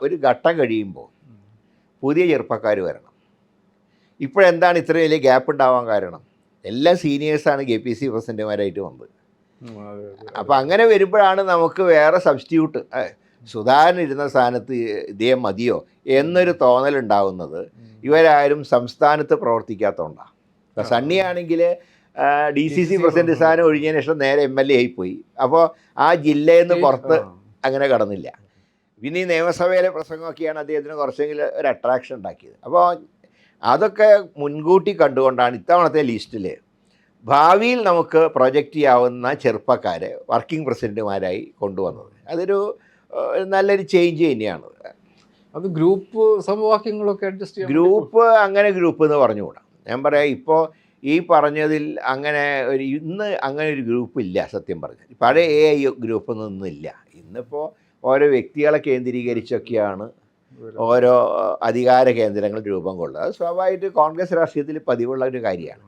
ഒരു ഘട്ടം കഴിയുമ്പോൾ പുതിയ ചെറുപ്പക്കാർ വരണം. ഇപ്പോഴെന്താണ് ഇത്രയും വലിയ ഗ്യാപ്പ് ഉണ്ടാവാൻ കാരണം? എല്ലാ സീനിയേഴ്സാണ് KPC പ്രസിഡന്റുമാരായിട്ട് വന്നത്. അപ്പോൾ അങ്ങനെ വരുമ്പോഴാണ് നമുക്ക് വേറെ സബ്സ്റ്റിറ്റ്യൂട്ട് സുധാകരൻ ഇരുന്ന സ്ഥാനത്ത് ഇദ്ദേഹം മതിയോ എന്നൊരു തോന്നലുണ്ടാവുന്നത്. ഇവരാരും സംസ്ഥാനത്ത് പ്രവർത്തിക്കാത്തതുകൊണ്ടാണ്. ഇപ്പോൾ സണ്ണിയാണെങ്കിൽ DCC പ്രസിഡന്റ് സ്ഥാനം ഒഴിഞ്ഞതിന് ശേഷം നേരെ MLA ആയിപ്പോയി. അപ്പോൾ ആ ജില്ലയിൽ നിന്ന് പുറത്ത് അങ്ങനെ കടന്നില്ല. പിന്നെ ഈ നിയമസഭയിലെ പ്രസംഗമൊക്കെയാണ് അദ്ദേഹത്തിന് കുറച്ചെങ്കിലും ഒരു അട്രാക്ഷൻ ഉണ്ടാക്കിയത്. അപ്പോൾ അതൊക്കെ മുൻകൂട്ടി കണ്ടുകൊണ്ടാണ് ഇത്തവണത്തെ ലിസ്റ്റിൽ ഭാവിയിൽ നമുക്ക് പ്രൊജക്റ്റ് ചെയ്യാവുന്ന ചെറുപ്പക്കാരെ വർക്കിംഗ് പ്രസിഡന്റുമാരായി കൊണ്ടുവന്നത്. അതൊരു നല്ലൊരു ചേഞ്ച് തന്നെയാണ്. അത് ഗ്രൂപ്പ് സമവാക്യങ്ങളൊക്കെ അഡ്ജസ്റ്റ് ചെയ്യാം. ഗ്രൂപ്പ് അങ്ങനെ ഗ്രൂപ്പ് എന്ന് പറഞ്ഞുകൂടാ. ഞാൻ പറയാം, ഇപ്പോൾ ഈ പറഞ്ഞതിൽ അങ്ങനെ ഇന്ന് അങ്ങനെ ഒരു ഗ്രൂപ്പ് ഇല്ല. സത്യം പറഞ്ഞാൽ പഴയ AI ഗ്രൂപ്പ് ഒന്നുമില്ല. ഇന്നിപ്പോൾ ഓരോ വ്യക്തികളെ കേന്ദ്രീകരിച്ചൊക്കെയാണ് ഓരോ അധികാര കേന്ദ്രങ്ങൾ രൂപം കൊള്ളുന്നത്. അത് സ്വാഭാവികമായിട്ട് കോൺഗ്രസ് രാഷ്ട്രീയത്തിൽ പതിവുള്ള ഒരു കാര്യമാണ്.